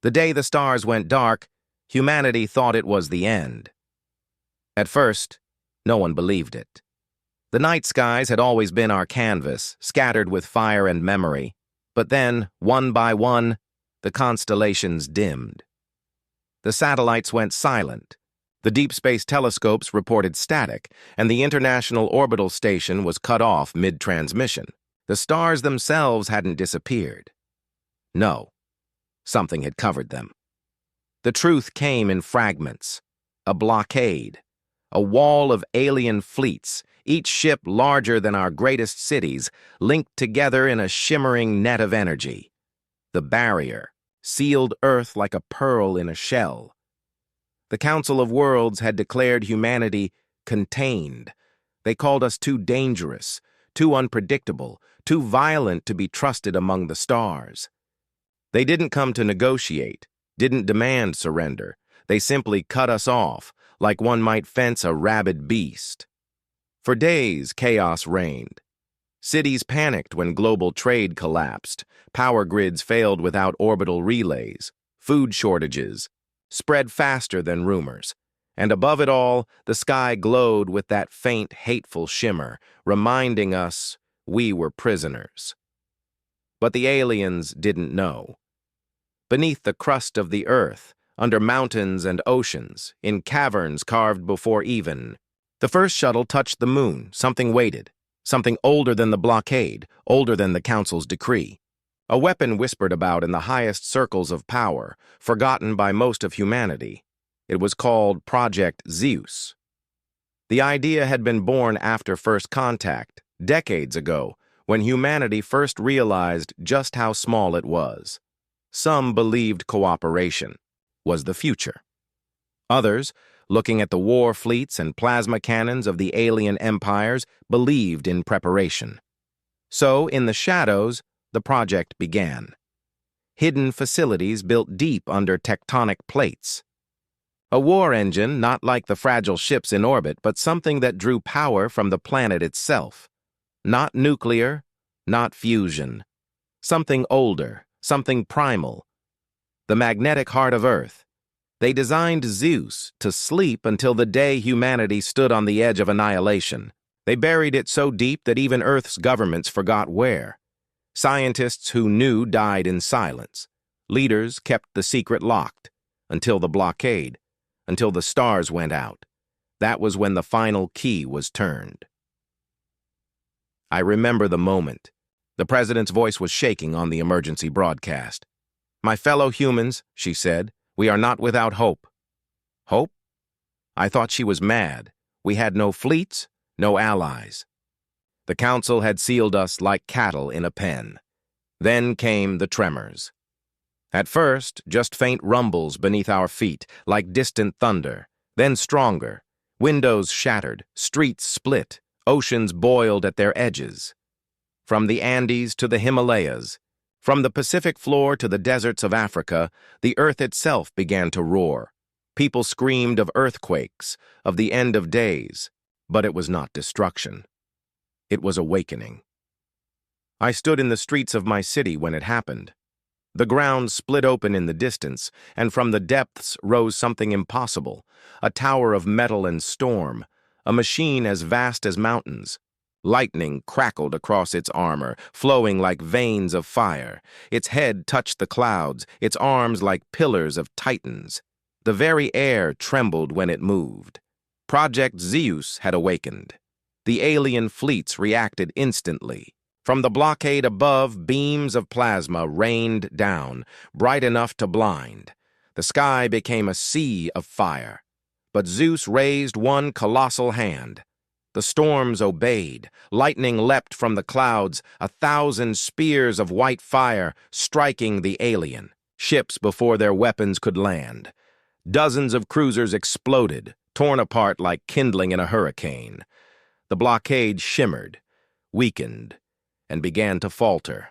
The day the stars went dark, humanity thought it was the end. At first, no one believed it. The night skies had always been our canvas, scattered with fire and memory. But then, one by one, the constellations dimmed. The satellites went silent. The deep space telescopes reported static, and the International Orbital Station was cut off mid-transmission. The stars themselves hadn't disappeared. No, something had covered them. The truth came in fragments. A blockade. A wall of alien fleets, each ship larger than our greatest cities, linked together in a shimmering net of energy. The barrier sealed Earth like a pearl in a shell. The Council of Worlds had declared humanity contained. They called us too dangerous, too unpredictable, too violent to be trusted among the stars. They didn't come to negotiate, didn't demand surrender. They simply cut us off, like one might fence a rabid beast. For days, chaos reigned. Cities panicked when global trade collapsed, power grids failed without orbital relays, food shortages spread faster than rumors, and above it all, the sky glowed with that faint, hateful shimmer, reminding us we were prisoners. But the aliens didn't know. Beneath the crust of the Earth, under mountains and oceans, in caverns carved before even, the first shuttle touched the moon. Something waited, something older than the blockade, older than the Council's decree. A weapon whispered about in the highest circles of power, forgotten by most of humanity. It was called Project ZEUS. The idea had been born after first contact, decades ago, when humanity first realized just how small it was. Some believed cooperation was the future. Others, looking at the war fleets and plasma cannons of the alien empires, believed in preparation. So, in the shadows, the project began. Hidden facilities built deep under tectonic plates. A war engine not like the fragile ships in orbit, but something that drew power from the planet itself. Not nuclear, not fusion. Something older, something primal. The magnetic heart of Earth. They designed ZEUS to sleep until the day humanity stood on the edge of annihilation. They buried it so deep that even Earth's governments forgot where. Scientists who knew died in silence. Leaders kept the secret locked. Until the blockade. Until the stars went out. That was when the final key was turned. I remember the moment. The president's voice was shaking on the emergency broadcast. "My fellow humans," she said, "we are not without hope." Hope? I thought she was mad. We had no fleets, no allies. The Council had sealed us like cattle in a pen. Then came the tremors. At first, just faint rumbles beneath our feet, like distant thunder. Then stronger. Windows shattered, streets split, oceans boiled at their edges. From the Andes to the Himalayas, from the Pacific floor to the deserts of Africa, the earth itself began to roar. People screamed of earthquakes, of the end of days, but it was not destruction. It was awakening. I stood in the streets of my city when it happened. The ground split open in the distance, and from the depths rose something impossible, a tower of metal and storm, a machine as vast as mountains. Lightning crackled across its armor, flowing like veins of fire. Its head touched the clouds, its arms like pillars of titans. The very air trembled when it moved. Project ZEUS had awakened. The alien fleets reacted instantly. From the blockade above, beams of plasma rained down, bright enough to blind. The sky became a sea of fire. But Zeus raised one colossal hand. The storms obeyed. Lightning leapt from the clouds, 1,000 spears of white fire striking the alien, ships before their weapons could land. Dozens of cruisers exploded, torn apart like kindling in a hurricane. The blockade shimmered, weakened, and began to falter.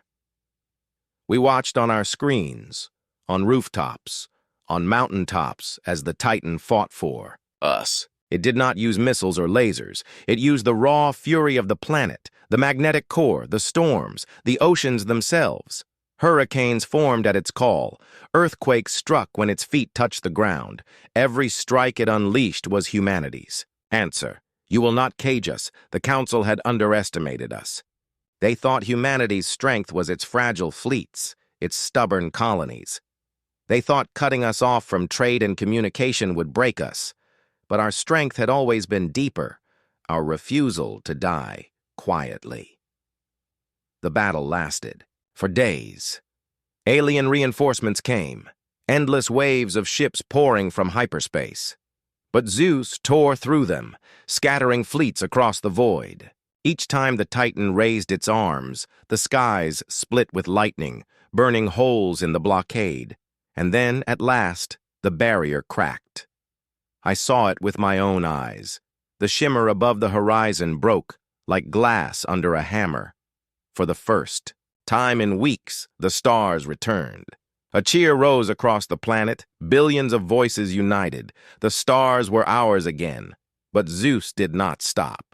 We watched on our screens, on rooftops, on mountaintops as the Titan fought for us. It did not use missiles or lasers. It used the raw fury of the planet, the magnetic core, the storms, the oceans themselves. Hurricanes formed at its call. Earthquakes struck when its feet touched the ground. Every strike it unleashed was humanity's. Answer: you will not cage us. The Council had underestimated us. They thought humanity's strength was its fragile fleets, its stubborn colonies. They thought cutting us off from trade and communication would break us. But our strength had always been deeper, our refusal to die quietly. The battle lasted for days. Alien reinforcements came, endless waves of ships pouring from hyperspace. But Zeus tore through them, scattering fleets across the void. Each time the Titan raised its arms, the skies split with lightning, burning holes in the blockade. And then, at last, the barrier cracked. I saw it with my own eyes. The shimmer above the horizon broke, like glass under a hammer. For the first time in weeks, the stars returned. A cheer rose across the planet, billions of voices united. The stars were ours again. But Zeus did not stop.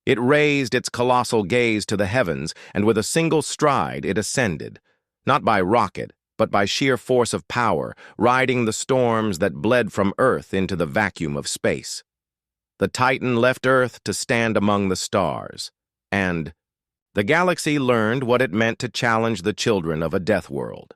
It raised its colossal gaze to the heavens, and with a single stride it ascended, not by rocket, but by sheer force of power, riding the storms that bled from Earth into the vacuum of space. The Titan left Earth to stand among the stars, and the galaxy learned what it meant to challenge the children of a death world.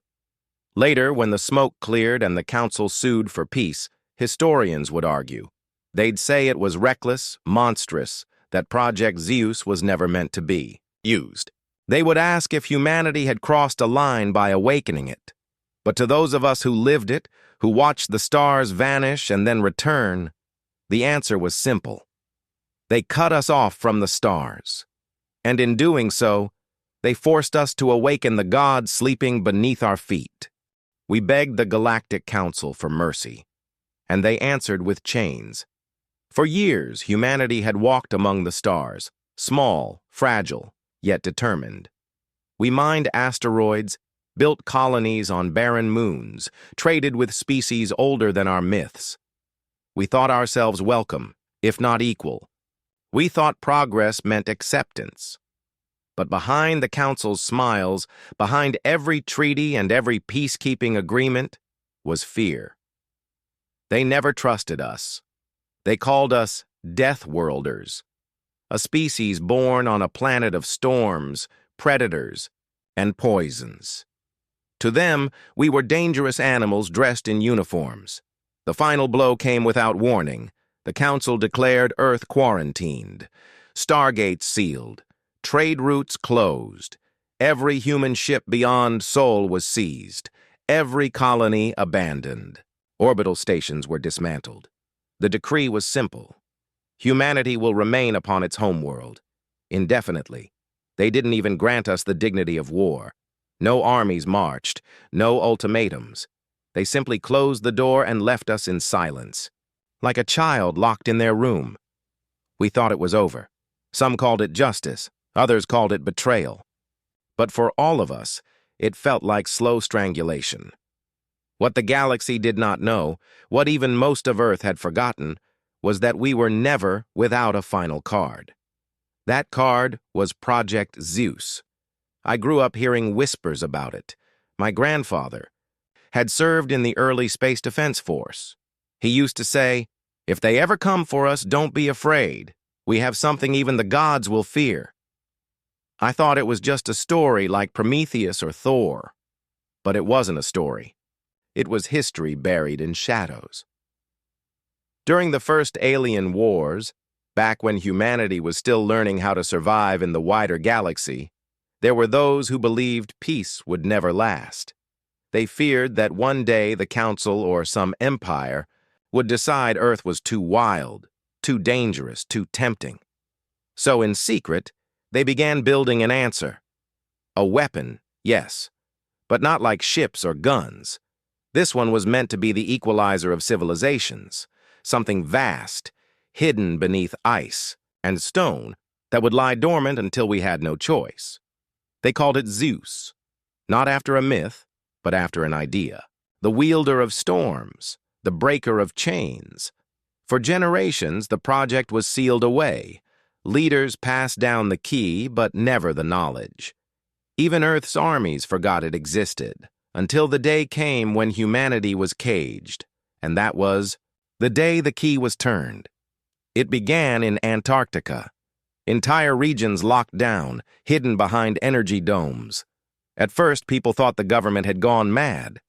Later, when the smoke cleared and the Council sued for peace, historians would argue. They'd say it was reckless, monstrous, that Project ZEUS was never meant to be used. They would ask if humanity had crossed a line by awakening it. But to those of us who lived it, who watched the stars vanish and then return, the answer was simple. They cut us off from the stars. And in doing so, they forced us to awaken the gods sleeping beneath our feet. We begged the Galactic Council for mercy, and they answered with chains. For years, humanity had walked among the stars, small, fragile, yet determined. We mined asteroids, built colonies on barren moons, traded with species older than our myths. We thought ourselves welcome, if not equal. We thought progress meant acceptance. But behind the Council's smiles, behind every treaty and every peacekeeping agreement, was fear. They never trusted us. They called us Death Worlders, a species born on a planet of storms, predators, and poisons. To them, we were dangerous animals dressed in uniforms. The final blow came without warning. The Council declared Earth quarantined, stargates sealed, trade routes closed. Every human ship beyond Sol was seized, every colony abandoned. Orbital stations were dismantled. The decree was simple. Humanity will remain upon its homeworld, indefinitely. They didn't even grant us the dignity of war. No armies marched, no ultimatums. They simply closed the door and left us in silence, like a child locked in their room. We thought it was over. Some called it justice, others called it betrayal. But for all of us, it felt like slow strangulation. What the galaxy did not know, what even most of Earth had forgotten, was that we were never without a final card. That card was Project ZEUS. I grew up hearing whispers about it. My grandfather had served in the early Space Defense Force. He used to say, "If they ever come for us, don't be afraid. We have something even the gods will fear." I thought it was just a story like Prometheus or Thor. But it wasn't a story. It was history buried in shadows. During the first alien wars, back when humanity was still learning how to survive in the wider galaxy, there were those who believed peace would never last. They feared that one day the Council or some empire would decide Earth was too wild, too dangerous, too tempting. So in secret, they began building an answer. A weapon, yes, but not like ships or guns. This one was meant to be the equalizer of civilizations, something vast, hidden beneath ice and stone that would lie dormant until we had no choice. They called it Zeus, not after a myth, but after an idea. The wielder of storms, the breaker of chains. For generations, the project was sealed away. Leaders passed down the key, but never the knowledge. Even Earth's armies forgot it existed, until the day came when humanity was caged, and that was the day the key was turned. It began in Antarctica. Entire regions locked down, hidden behind energy domes. At first, people thought the government had gone mad.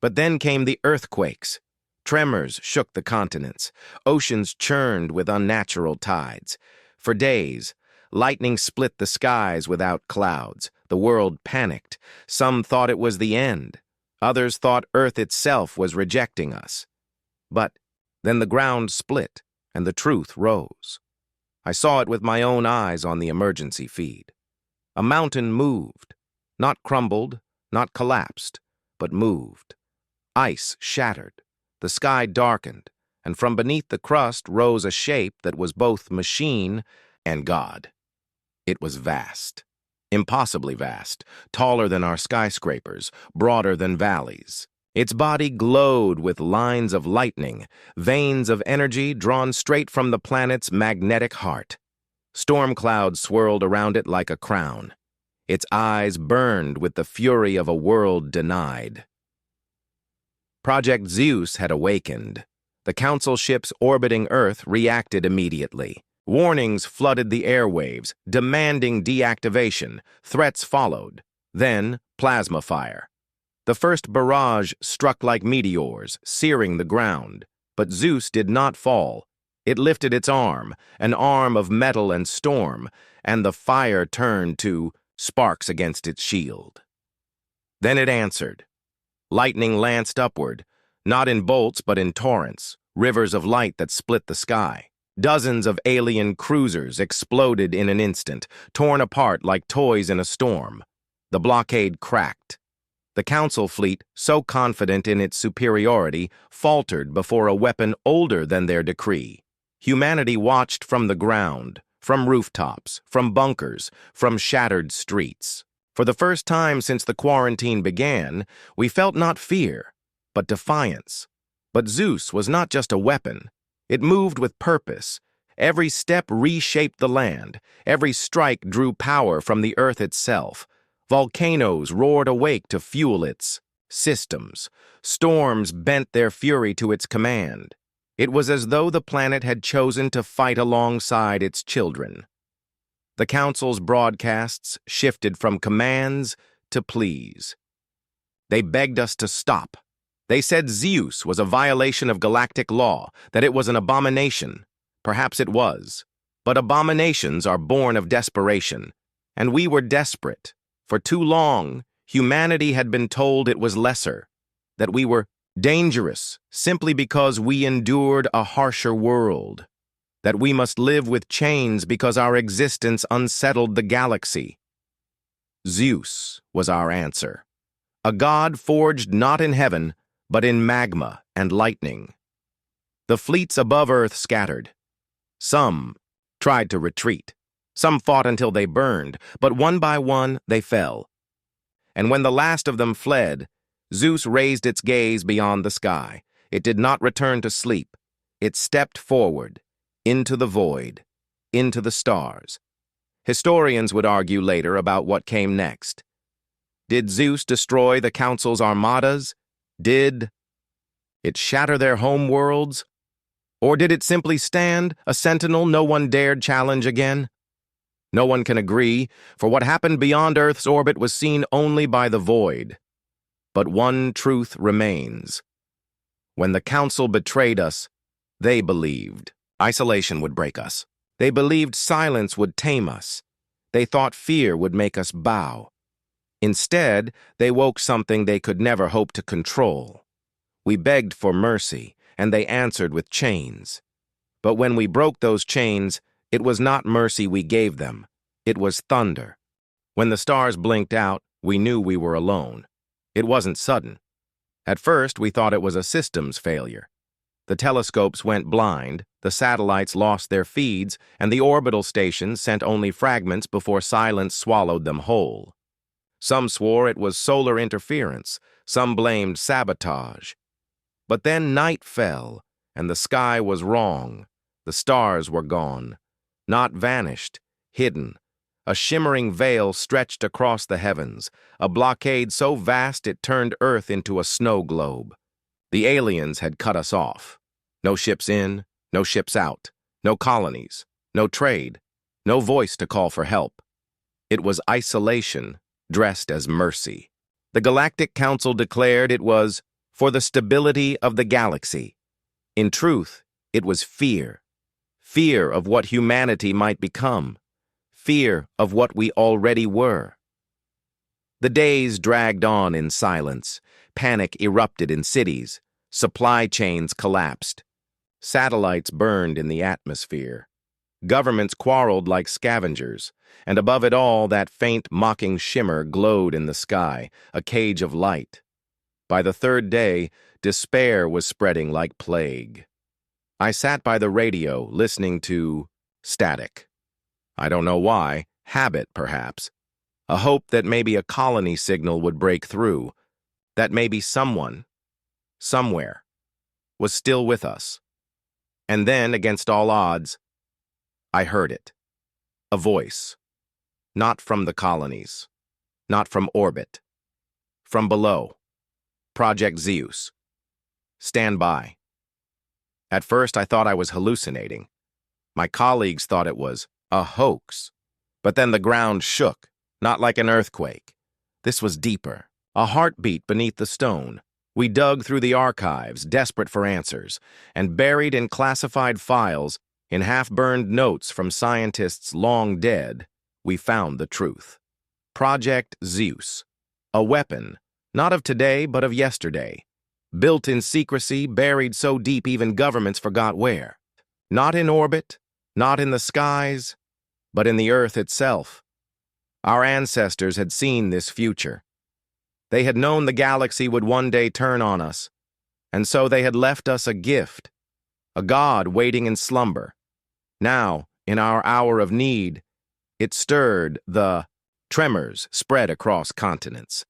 But then came the earthquakes. Tremors shook the continents. Oceans churned with unnatural tides. For days, lightning split the skies without clouds. The world panicked. Some thought it was the end. Others thought Earth itself was rejecting us. But then the ground split, and the truth rose. I saw it with my own eyes on the emergency feed. A mountain moved. Not crumbled, not collapsed, but moved. Ice shattered. The sky darkened, and from beneath the crust rose a shape that was both machine and God. It was vast. Impossibly vast, taller than our skyscrapers, broader than valleys. Its body glowed with lines of lightning, veins of energy drawn straight from the planet's magnetic heart. Storm clouds swirled around it like a crown. Its eyes burned with the fury of a world denied. Project ZEUS had awakened. The Council ships orbiting Earth reacted immediately. Warnings flooded the airwaves, demanding deactivation. Threats followed. Then, plasma fire. The first barrage struck like meteors, searing the ground. But ZEUS did not fall. It lifted its arm, an arm of metal and storm, and the fire turned to sparks against its shield. Then it answered. Lightning lanced upward, not in bolts but in torrents, rivers of light that split the sky. Dozens of alien cruisers exploded in an instant, torn apart like toys in a storm. The blockade cracked. The Council fleet, so confident in its superiority, faltered before a weapon older than their decree. Humanity watched from the ground, from rooftops, from bunkers, from shattered streets. For the first time since the quarantine began, we felt not fear, but defiance. But ZEUS was not just a weapon. It moved with purpose. Every step reshaped the land. Every strike drew power from the Earth itself. Volcanoes roared awake to fuel its systems. Storms bent their fury to its command. It was as though the planet had chosen to fight alongside its children. The Council's broadcasts shifted from commands to pleas. They begged us to stop. They said ZEUS was a violation of galactic law, that it was an abomination. Perhaps it was. But abominations are born of desperation. And we were desperate. For too long, humanity had been told it was lesser, that we were dangerous simply because we endured a harsher world, that we must live with chains because our existence unsettled the galaxy. ZEUS was our answer. A god forged not in heaven, but in magma and lightning. The fleets above Earth scattered. Some tried to retreat. Some fought until they burned, but one by one they fell. And when the last of them fled, ZEUS raised its gaze beyond the sky. It did not return to sleep. It stepped forward, into the void, into the stars. Historians would argue later about what came next. Did ZEUS destroy the Council's armadas? Did it shatter their home worlds? Or did it simply stand, a sentinel no one dared challenge again? No one can agree, for what happened beyond Earth's orbit was seen only by the void. But one truth remains. When the Council betrayed us, they believed isolation would break us. They believed silence would tame us. They thought fear would make us bow. Instead, they woke something they could never hope to control. We begged for mercy, and they answered with chains. But when we broke those chains, it was not mercy we gave them. It was thunder. When the stars blinked out, we knew we were alone. It wasn't sudden. At first, we thought it was a systems failure. The telescopes went blind, the satellites lost their feeds, and the orbital stations sent only fragments before silence swallowed them whole. Some swore it was solar interference. Some blamed sabotage. But then night fell, and the sky was wrong. The stars were gone. Not vanished, hidden. A shimmering veil stretched across the heavens, a blockade so vast it turned Earth into a snow globe. The aliens had cut us off. No ships in, no ships out, no colonies, no trade, no voice to call for help. It was isolation dressed as mercy. The Galactic Council declared it was for the stability of the galaxy. In truth, it was fear. Fear of what humanity might become. Fear of what we already were. The days dragged on in silence. Panic erupted in cities. Supply chains collapsed. Satellites burned in the atmosphere. Governments quarreled like scavengers, and above it all, that faint, mocking shimmer glowed in the sky, a cage of light. By the third day, despair was spreading like plague. I sat by the radio, listening to static. I don't know why, habit perhaps. A hope that maybe a colony signal would break through, that maybe someone, somewhere, was still with us. And then, against all odds, I heard it. A voice. Not from the colonies. Not from orbit. From below. Project ZEUS. Stand by. At first, I thought I was hallucinating. My colleagues thought it was a hoax. But then the ground shook, not like an earthquake. This was deeper, a heartbeat beneath the stone. We dug through the archives, desperate for answers, and buried in classified files, in half-burned notes from scientists long dead, we found the truth. Project ZEUS, a weapon, not of today but of yesterday, built in secrecy, buried so deep even governments forgot where. Not in orbit, not in the skies, but in the Earth itself. Our ancestors had seen this future. They had known the galaxy would one day turn on us, and so they had left us a gift, a god waiting in slumber. Now, in our hour of need, it stirred. The tremors spread across continents.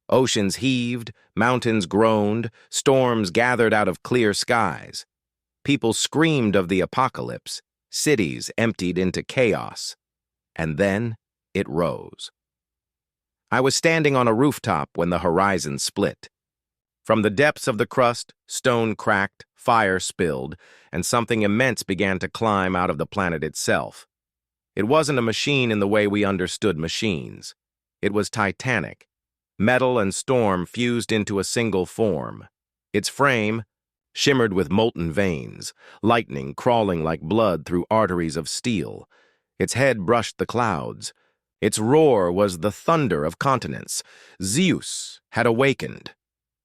Oceans heaved, mountains groaned, storms gathered out of clear skies. People screamed of the apocalypse, cities emptied into chaos. And then it rose. I was standing on a rooftop when the horizon split. From the depths of the crust, stone cracked, fire spilled, and something immense began to climb out of the planet itself. It wasn't a machine in the way we understood machines. It was titanic. Metal and storm fused into a single form. Its frame shimmered with molten veins, lightning crawling like blood through arteries of steel. Its head brushed the clouds. Its roar was the thunder of continents. ZEUS had awakened.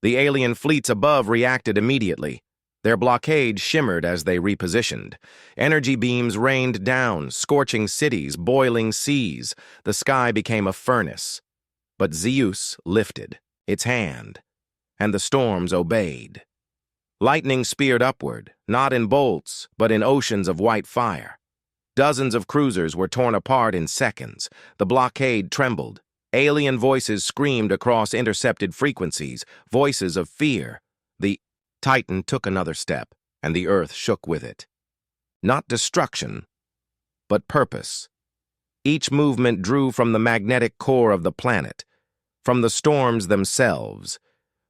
The alien fleets above reacted immediately. Their blockade shimmered as they repositioned. Energy beams rained down, scorching cities, boiling seas. The sky became a furnace. But ZEUS lifted its hand, and the storms obeyed. Lightning speared upward, not in bolts, but in oceans of white fire. Dozens of cruisers were torn apart in seconds. The blockade trembled. Alien voices screamed across intercepted frequencies, voices of fear. The Titan took another step, and the Earth shook with it. Not destruction, but purpose. Each movement drew from the magnetic core of the planet, from the storms themselves.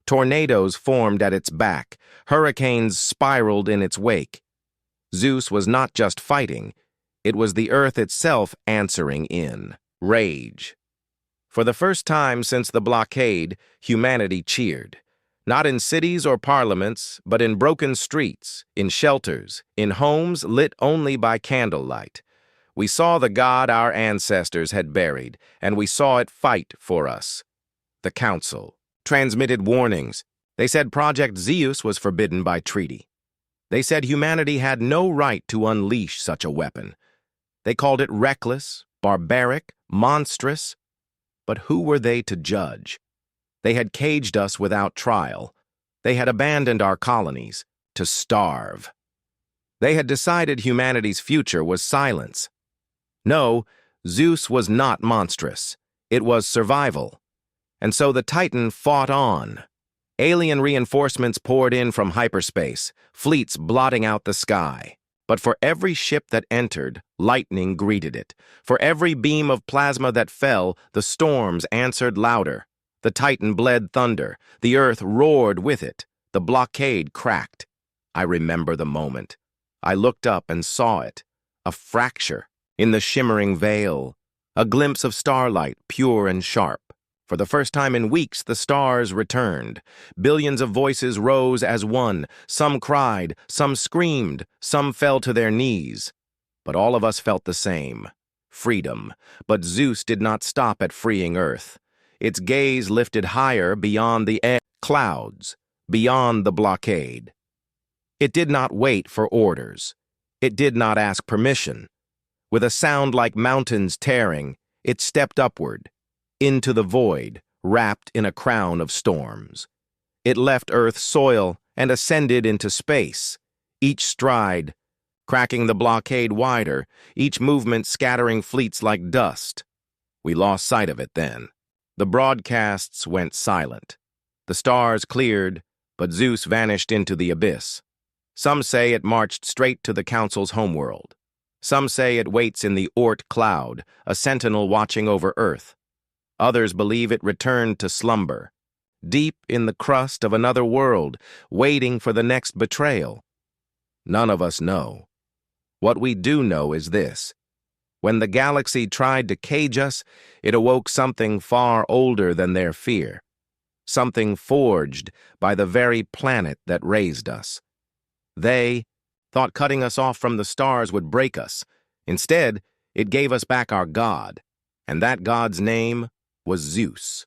Tornadoes formed at its back. Hurricanes spiraled in its wake. ZEUS was not just fighting. It was the Earth itself answering in rage. For the first time since the blockade, humanity cheered. Not in cities or parliaments, but in broken streets, in shelters, in homes lit only by candlelight. We saw the god our ancestors had buried, and we saw it fight for us. The Council transmitted warnings. They said Project ZEUS was forbidden by treaty. They said humanity had no right to unleash such a weapon. They called it reckless, barbaric, monstrous. But who were they to judge? They had caged us without trial. They had abandoned our colonies to starve. They had decided humanity's future was silence. No, ZEUS was not monstrous. It was survival. And so the Titan fought on. Alien reinforcements poured in from hyperspace, fleets blotting out the sky. But for every ship that entered, lightning greeted it. For every beam of plasma that fell, the storms answered louder. The Titan bled thunder. The earth roared with it. The blockade cracked. I remember the moment. I looked up and saw it. A fracture in the shimmering veil. A glimpse of starlight, pure and sharp. For the first time in weeks, the stars returned. Billions of voices rose as one. Some cried, some screamed, some fell to their knees. But all of us felt the same. Freedom. But Zeus did not stop at freeing Earth. Its gaze lifted higher beyond the clouds, beyond the blockade. It did not wait for orders. It did not ask permission. With a sound like mountains tearing, it stepped upward, into the void, wrapped in a crown of storms. It left Earth's soil and ascended into space, each stride cracking the blockade wider, each movement scattering fleets like dust. We lost sight of it then. The broadcasts went silent. The stars cleared, but Zeus vanished into the abyss. Some say it marched straight to the Council's homeworld. Some say it waits in the Oort cloud, a sentinel watching over Earth. Others believe it returned to slumber, deep in the crust of another world, waiting for the next betrayal. None of us know. What we do know is this. When the galaxy tried to cage us, it awoke something far older than their fear. Something forged by the very planet that raised us. They thought cutting us off from the stars would break us. Instead, it gave us back our god, and that god's name was Zeus.